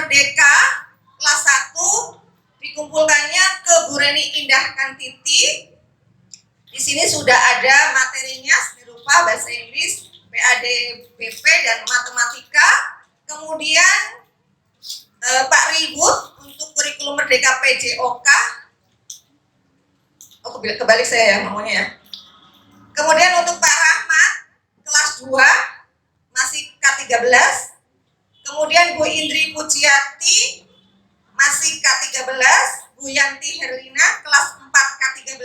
Merdeka kelas 1 dikumpulkannya ke Bu Reni Indah Kantiti. Di sini sudah ada materinya berupa bahasa Inggris, PAD BP dan matematika. Kemudian Pak Ribut untuk kurikulum Merdeka PJOK. Oh, kebalik saya ya ngomongnya ya. Kemudian untuk Pak Rahmat kelas 2 masih K13. Kemudian Bu Indri Pujiati masih K13, Bu Yanti Herlina kelas 4 K13,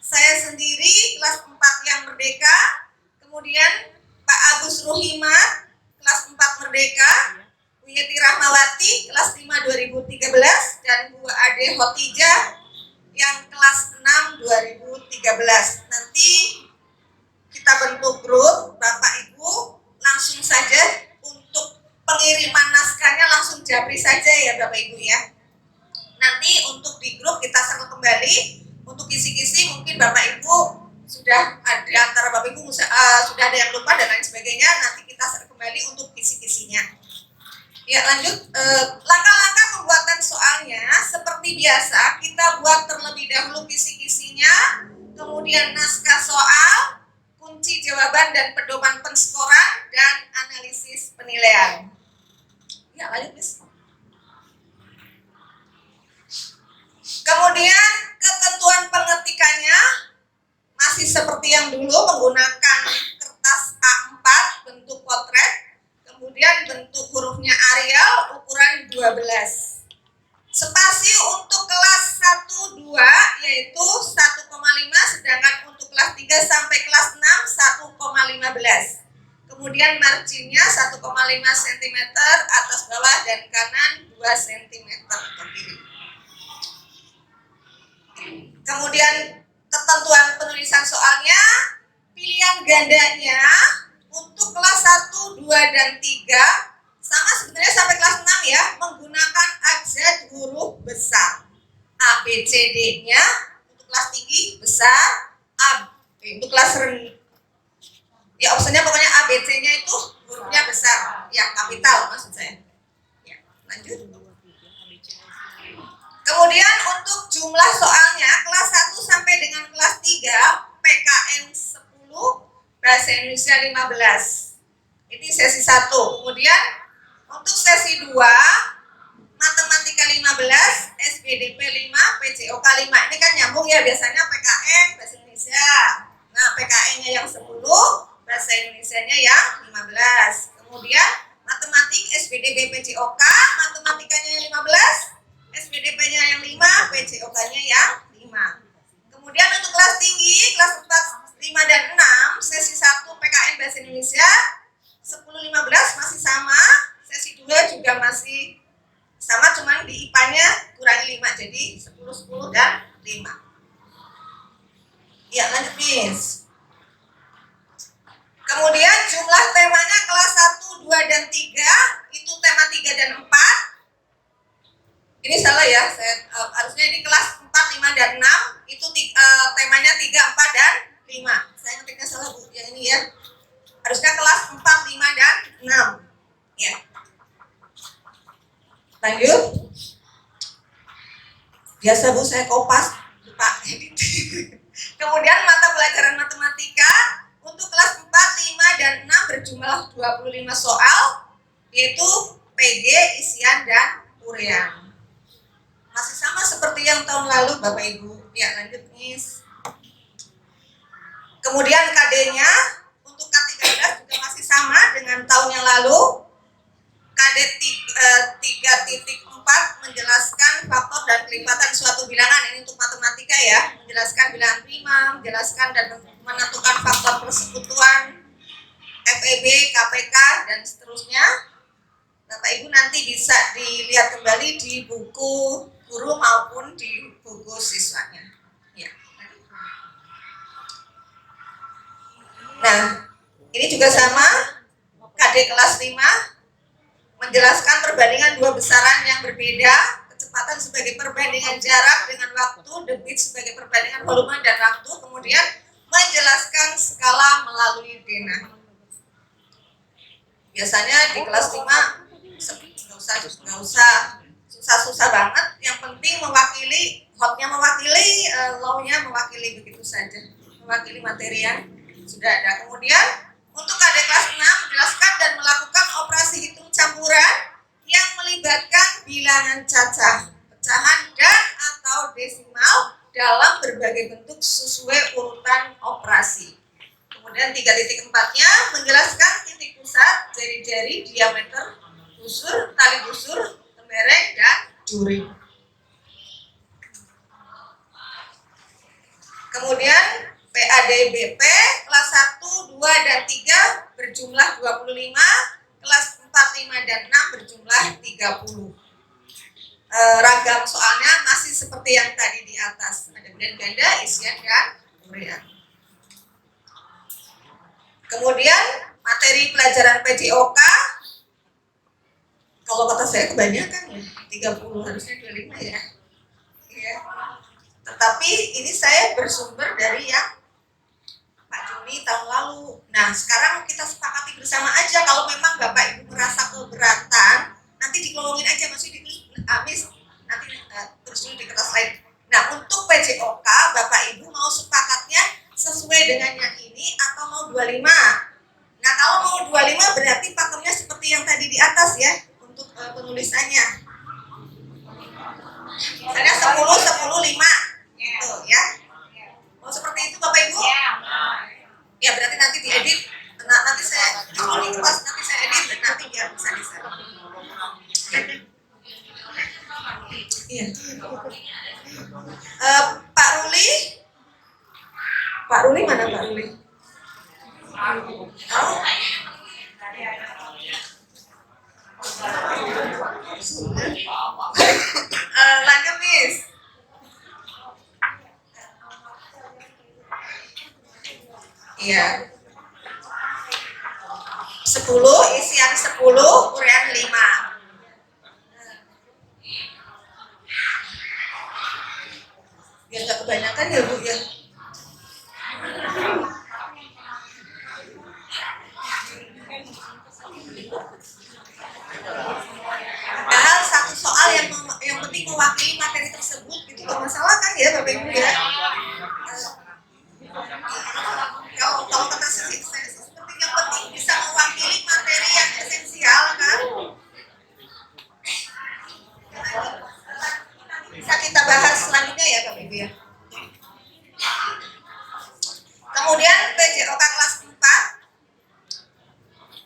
saya sendiri kelas 4 yang Merdeka, kemudian Pak Agus Ruhimat kelas 4 Merdeka, Bu Yeti Rahmawati kelas 5 2013, dan Bu Ade Hotijah yang kelas 6 2013. Nanti kita bentuk grup, Bapak Ibu langsung saja untuk pengiriman naskahnya langsung japri saja ya Bapak Ibu ya. Nanti untuk di grup kita serahkan kembali untuk kisi-kisi, mungkin Bapak Ibu sudah ada antara Bapak Ibu sudah ada yang lupa dan lain sebagainya, nanti kita serahkan kembali untuk kisi-kisinya. Ya lanjut, langkah-langkah pembuatan soalnya seperti biasa kita buat terlebih dahulu kisi-kisinya, kemudian naskah soal, kunci jawaban dan pedoman penskoran dan analisis penilaian. Ya lanjut Miss. Kemudian ketentuan pengetikannya masih seperti yang dulu, menggunakan kertas A4 bentuk potret, kemudian bentuk hurufnya Arial ukuran 12. Spasi untuk kelas 1 2 yaitu 1,5, sedangkan untuk kelas 3 sampai kelas 6 1,15. Kemudian marginnya 1,5 cm atas bawah dan kanan 2 cm ke kiri. Kemudian ketentuan penulisan soalnya, pilihan gandanya untuk kelas 1, 2, dan 3 sama sebenarnya sampai kelas 6 ya, menggunakan abjad huruf besar. A, B, C, D-nya untuk kelas tinggi besar, untuk kelas rendah ya opsinya pokoknya A, B, C-nya itu hurufnya besar, ya kapital maksud saya. Ya, lanjut. Kemudian untuk jumlah soalnya kelas 1 sampai dengan kelas 3 PKN 10, Bahasa Indonesia 15. Ini sesi 1. Kemudian untuk sesi 2 Matematika 15, SBDP 5, PJOK 5. Ini kan nyambung ya, biasanya PKN Bahasa Indonesia. Nah, PKN-nya yang 10, Bahasa Indonesianya yang 15. Kemudian matematik SBDP PJOK, matematikanya yang 15, SBDP-nya yang 5, PJOK-nya yang 5. Kemudian untuk kelas tinggi, kelas 4, 5, dan 6, sesi 1 PKN Bahasa Indonesia 10, 15 masih sama, sesi 2 juga masih sama, cuman di IPA-nya kurangi 5, jadi 10, 10, dan 5. Ya, lanjut Miss. Kemudian jumlah temanya kelas 1, 2, dan 3 itu tema 3 dan 4. Ini salah ya, harusnya ini kelas 4, 5, dan 6 itu temanya 3, 4, dan 5. Saya ngetiknya salah Bu, yang ini ya. Harusnya kelas 4, 5, dan 6. Ya. Lanjut. Biasa Bu saya kopas, lupa edit. Kemudian mata pelajaran matematika untuk kelas 4, 5, dan 6 berjumlah 25 soal, yaitu PG, isian, dan urean. Masih sama seperti yang tahun lalu Bapak Ibu. Ya lanjut Miss. Kemudian KD-nya untuk K13 juga masih sama dengan tahun yang lalu. KD 3.4 menjelaskan faktor dan kelipatan suatu bilangan. Ini untuk matematika ya, menjelaskan bilangan prima, menjelaskan dan menentukan faktor persekutuan, FEB, KPK, dan seterusnya. Bapak Ibu nanti bisa dilihat kembali di buku guru maupun di buku siswanya. Ya. Nah, ini juga sama, KD kelas 5 menjelaskan perbandingan dua besaran yang berbeda, kecepatan sebagai perbandingan jarak dengan waktu, debit sebagai perbandingan volume dan waktu, kemudian menjelaskan skala melalui denah. Biasanya di kelas 5 nggak usah susah-susah banget. Yang penting mewakili, hotnya mewakili, law-nya mewakili, begitu saja. Mewakili materi yang sudah ada. Kemudian untuk adik kelas 6, jelaskan dan melakukan operasi hitung campuran yang melibatkan bilangan cacah, pecahan, dan atau desimal dalam berbagai bentuk sesuai urutan operasi. Kemudian 3.4-nya menjelaskan titik pusat, jari-jari, diameter, busur, tali busur, tembereng, dan duri. Kemudian PADBP kelas 1, 2, dan 3 berjumlah 25, kelas 4, 5, dan 6 berjumlah 30. Ragam soalnya masih seperti yang tadi di atas, ada benda ganda, isian, dan urian. Kemudian materi pelajaran PJOK, kalau kata saya kebanyakan ya, 30 harusnya 25 ya. Ya. Tetapi ini saya bersumber dari yang Pak Juni tahun lalu. Nah, sekarang kita sepakati bersama aja, kalau memang Bapak Ibu merasa keberatan, nanti dikelolongin aja, maksudnya habis nanti terus dulu di kertas lain. Nah, untuk PJOK Bapak Ibu mau sepakatnya sesuai dengan yang ini atau mau 25. Nah, kalau mau 25 berarti pakemnya seperti yang tadi di atas ya, untuk penulisannya. Misalnya 10, 10, 5 gitu ya. Mau seperti itu Bapak Ibu? Ya, berarti nanti diedit. Nah, nanti saya dulu di kelas, nanti saya edit dan nanti biar bisa di-share. Iya. Pak Ruli? Pak Ruli mana Pak Ruli? Oh. Lanjut Miss. Iya. 10, isian 10, urian 5. Biar gak kebanyakan ya Bu ya. Padahal satu soal yang penting mewakili materi tersebut gitu loh, masalah kan ya Bapak Ibu ya. Kalau kata saya seperti yang penting bisa mewakili materi yang esensial kan. Bisa kita bahas selanjutnya ya Bapak Ibu ya. Kemudian PJOK kelas 4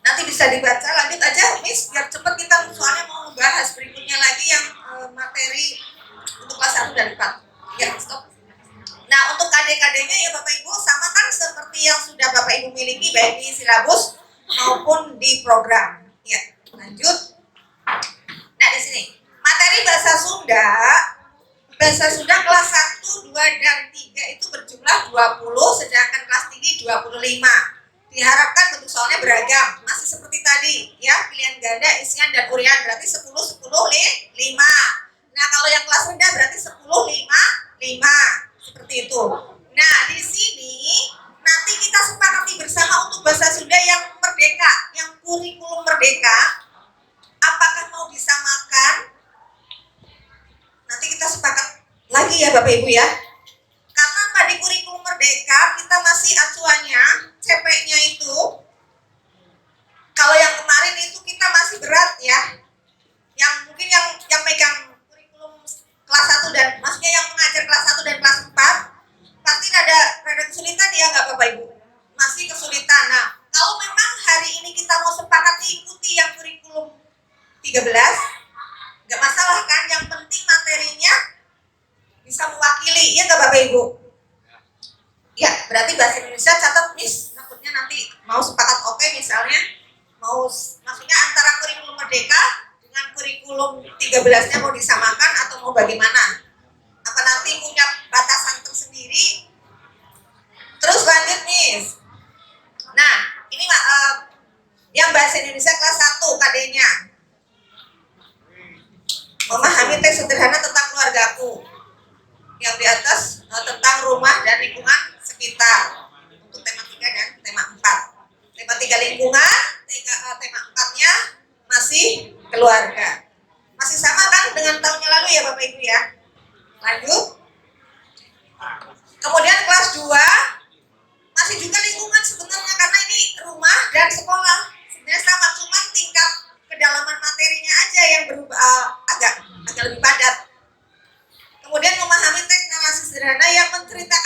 nanti bisa dibaca, lanjut aja Miss biar cepat kita soalnya mau membahas berikutnya lagi yang materi untuk kelas 1 dan 4. Ya, stop. Nah, untuk KD-KD-nya ya Bapak Ibu sama kan seperti yang sudah Bapak Ibu miliki baik di silabus maupun di program. Ya, lanjut. Nah, di sini materi bahasa Sunda kelas 1, 2, dan 3 itu berjumlah 20, sedangkan kelas tinggi 25. Diharapkan bentuk soalnya beragam, masih seperti tadi ya, pilihan ganda, isian, dan urian, berarti 10, 10, 5. Nah, kalau yang kelas rendah berarti 10, 5, 5. Seperti itu. Nah, di sini nanti kita sepakati bersama untuk bahasa Sunda yang merdeka, yang kurikulum merdeka, apakah mau disamakan? Nanti kita sepakat lagi ya Bapak Ibu ya. Karena pada kurikulum merdeka kita masih acuannya CP-nya itu, kalau yang kemarin itu kita masih berat ya. Yang mungkin yang megang kurikulum kelas 1 dan maksudnya yang mengajar kelas 1 dan kelas 4 pasti ada kesulitan ya nggak Bapak Ibu? Masih kesulitan. Nah, kalau memang hari ini kita mau sepakat ikuti yang kurikulum 13, nggak masalah kan, yang penting materinya bisa mewakili, ya nggak Bapak Ibu? Ya, berarti bahasa Indonesia catat Miss, takutnya nanti mau sepakat oke misalnya, mau maksudnya antara kurikulum merdeka dengan kurikulum 13-nya mau disamakan atau mau bagaimana? Apa nanti punya batasan tersendiri? Terus lanjut Miss. Nah, ini yang bahasa Indonesia kelas 1 KD-nya. Memahami teks sederhana tentang keluargaku. Yang di atas tentang rumah dan lingkungan sekitar. Untuk tema 3 dan tema 4. Tema 3 lingkungan, tema 4-nya masih keluarga.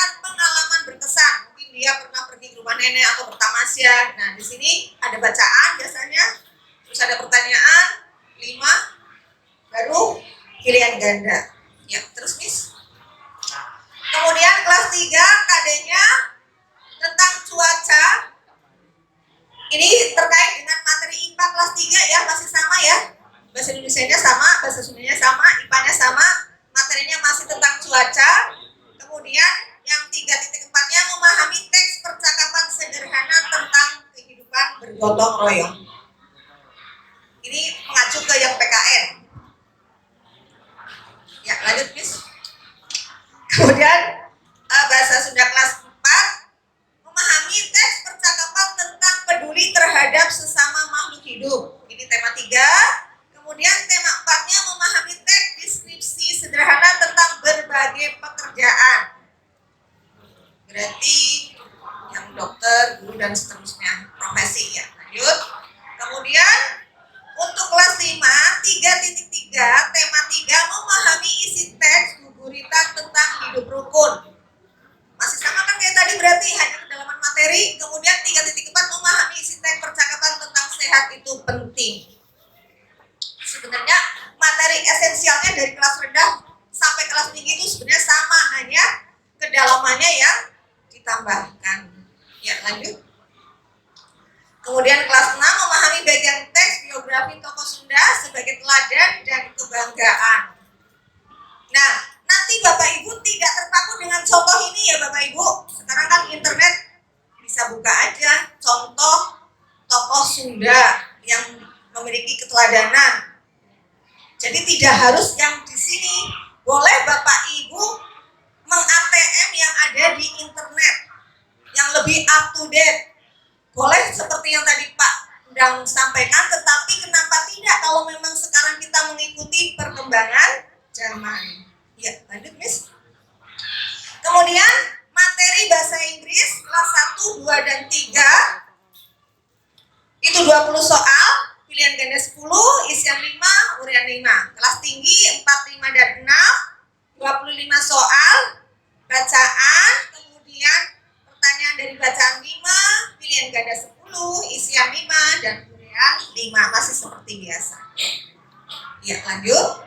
menceritakan pengalaman berkesan. Mungkin dia pernah pergi ke rumah nenek atau bertamasya. Nah, di sini ada bacaan biasanya, terus ada pertanyaan, 5, baru pilihan ganda. Ya, terus Miss. Kemudian kelas 3 KD-nya tentang cuaca. Ini terkait dengan materi IPA kelas 3 ya, masih sama ya. Bahasa Indonesianya sama, bahasa Sundanya sama, IPA-nya sama, materinya masih tentang cuaca. Kemudian yang 3.4-nya memahami teks percakapan sederhana tentang kehidupan bergotong royong. Ini mengacu ke yang PKN. Ya, lanjut Miss. Kemudian bahasa Sunda kelas 4, memahami teks percakapan tentang peduli terhadap sesama makhluk hidup. Ini tema 3. Kemudian tema 4-nya memahami teks deskripsi sederhana tentang berbagai pekerjaan. Berarti yang dokter, guru, dan seterusnya, profesi ya. Lanjut. Kemudian untuk kelas 5, 3.3, tema 3, memahami isi teks guguritan tentang hidup rukun. Masih sama kan kayak tadi, berarti hanya kedalaman materi. Kemudian 3.4, memahami isi teks percakapan tentang sehat itu penting. Sebenarnya materi esensialnya dari kelas rendah sampai kelas tinggi itu sebenarnya sama, hanya kedalamannya yang ditambahkan. Ya, lanjut. Kemudian kelas 6, memahami bagian teks biografi tokoh Sunda sebagai teladan dan kebanggaan. Nah, nanti Bapak Ibu tidak terpaku dengan contoh ini ya Bapak Ibu. Sekarang kan internet bisa buka aja contoh tokoh Sunda yang memiliki keteladanan. Jadi tidak harus yang di sini. Boleh Bapak Ibu meng-ATM yang ada di internet yang lebih up to date. Boleh seperti yang tadi Pak Undang sampaikan, tetapi kenapa tidak kalau memang sekarang kita mengikuti perkembangan zaman. Ya, lanjut Miss. Kemudian materi bahasa Inggris kelas 1, 2, dan 3 itu 20 soal, pilihan ganda 10, isian 5, urian 5. Kelas tinggi 4, 5, dan 6, 25 soal, bacaan, kemudian pertanyaan dari bacaan 5, pilihan ganda 10, isian 5, dan urian 5. Masih seperti biasa. Ya, lanjut.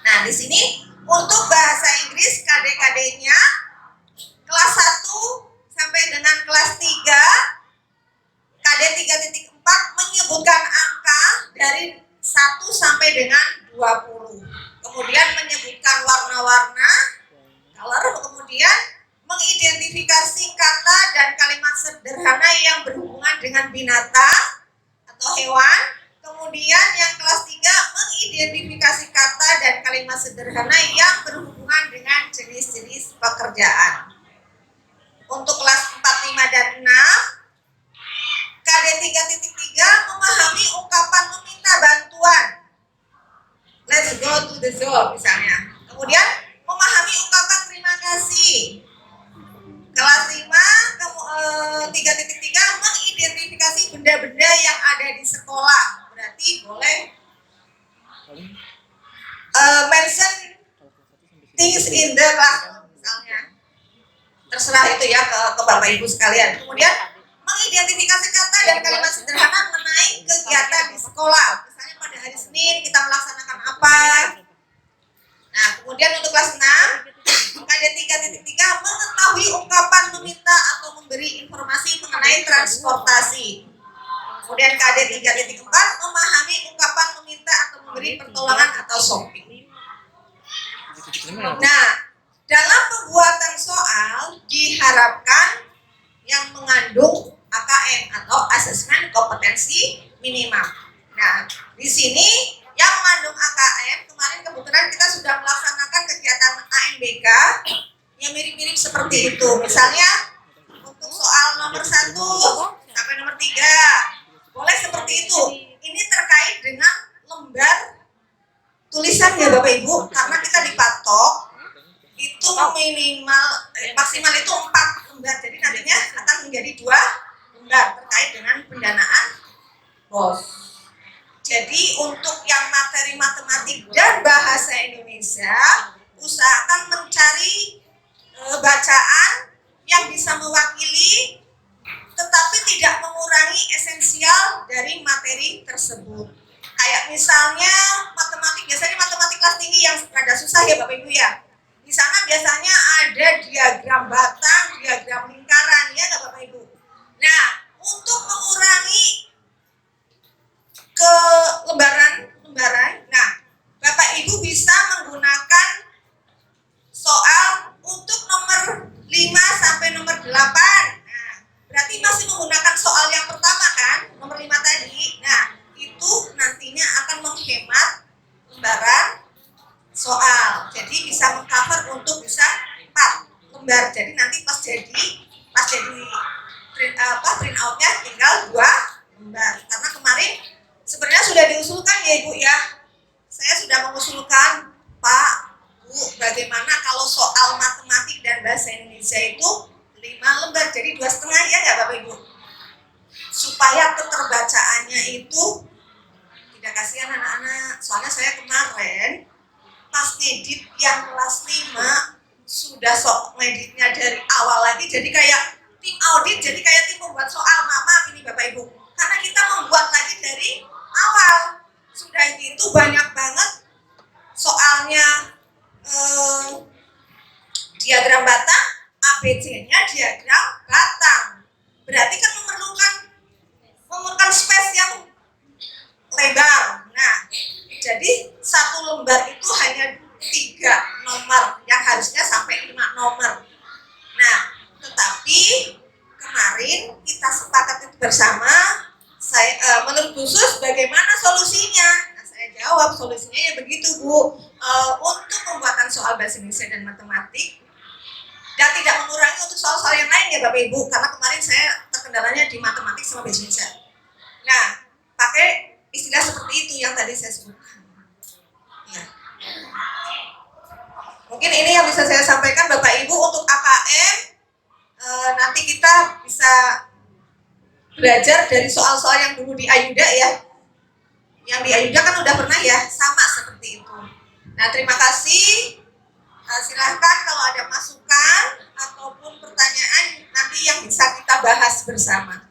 Nah, di sini untuk bahasa Inggris KD-KD-nya kelas 1 sampai dengan kelas 3, KD 3.4 menyebutkan angka dari 1 sampai dengan 20. Kemudian menyebutkan warna-warna, color, kemudian mengidentifikasi kata dan kalimat sederhana yang berhubungan dengan binatang atau hewan. Kemudian yang kelas 3 mengidentifikasi kata dan kalimat sederhana yang berhubungan dengan jenis-jenis pekerjaan. Untuk kelas 4, 5, dan 6, KD 3.3 memahami ungkapan meminta bantuan. Let's go to the zoo misalnya. Kemudian memahami ungkapan terima kasih. Kelas 5, 3.3 mengidentifikasi benda-benda yang ada di sekolah. Berarti boleh mention things in the classroom misalnya. Terserah itu ya ke Bapak Ibu sekalian. Kemudian mengidentifikasi kata dan kalimat sederhana mengenai kegiatan di sekolah. Misalnya pada hari Senin kita melaksanakan apa. Nah, kemudian untuk kelas 6, KD 3.3 mengetahui ungkapan meminta atau memberi informasi mengenai transportasi. Kemudian KD 3.4 memahami ungkapan meminta atau memberi pertolongan atau shopping. Nah, dalam pembuatan soal diharapkan yang mengandung AKM atau asesmen kompetensi minimal. Nah, di sini yang mengandung AKM, kemarin kebetulan kita sudah melaksanakan kegiatan AMBK yang mirip-mirip seperti itu. Misalnya untuk soal nomor 1 sampai nomor 3, boleh seperti itu. Ini terkait dengan lembar tulisan ya Bapak Ibu, karena kita dipatok itu minimal maksimal itu 4 lembar, jadi nantinya akan menjadi 2 lembar terkait dengan pendanaan BOS. Jadi untuk yang materi matematik dan bahasa Indonesia usahakan mencari bacaan yang bisa mewakili tetapi tidak mengurangi esensial dari materi tersebut. Kayak misalnya matematik, biasanya matematik kelas tinggi yang rada susah ya Bapak Ibu ya. Di sana biasanya ada diagram batang, diagram lingkaran ya nggak Bapak Ibu. Nah, untuk mengurangi ke lembaran, nah Bapak Ibu bisa menggunakan soal untuk nomor 5 sampai nomor 8. Nah, berarti masih menggunakan soal yang pertama kan, nomor 5 tadi. Nah, itu nantinya akan menghemat lembaran soal. Jadi bisa mengcover untuk bisa 4 lembar. Jadi nanti pas jadi print outnya tinggal 2 lembar. Karena kemarin sebenarnya sudah diusulkan ya Ibu ya. Saya sudah mengusulkan, Pak, Bu, bagaimana kalau soal matematik dan bahasa Indonesia itu 5 lembar, jadi 2,5 ya nggak Bapak Ibu? Supaya keterbacaannya itu tidak kasihan anak-anak. Soalnya saya kemarin pas ngedit yang kelas 5 sudah ngeditnya dari awal lagi, jadi kayak tim audit, jadi kayak tim membuat soal. Maaf ini Bapak Ibu, karena kita membuat lagi dari awal. Sudah gitu banyak banget soalnya, diagram batang, ABC-nya diagram batang. Berarti kan memerlukan space yang lebar. Nah, jadi 1 lembar itu hanya 3 nomor yang harusnya sampai 5 nomor. Nah, tetapi kemarin kita sepakati bersama, menurut khusus bagaimana solusinya? Nah, saya jawab solusinya ya begitu Bu, untuk pembuatan soal bahasa Indonesia dan matematik dan tidak mengurangi untuk soal-soal yang lain ya Bapak Ibu, karena kemarin saya terkendalanya di matematik sama bahasa Indonesia. Nah, pakai istilah seperti itu yang tadi saya sebutkan. Ya. Mungkin ini yang bisa saya sampaikan Bapak Ibu untuk AKM. Nanti kita bisa belajar dari soal-soal yang dulu di Ayuda ya. Yang di Ayuda kan udah pernah ya, sama seperti itu. Nah, terima kasih. Silahkan kalau ada masukan ataupun pertanyaan nanti yang bisa kita bahas bersama.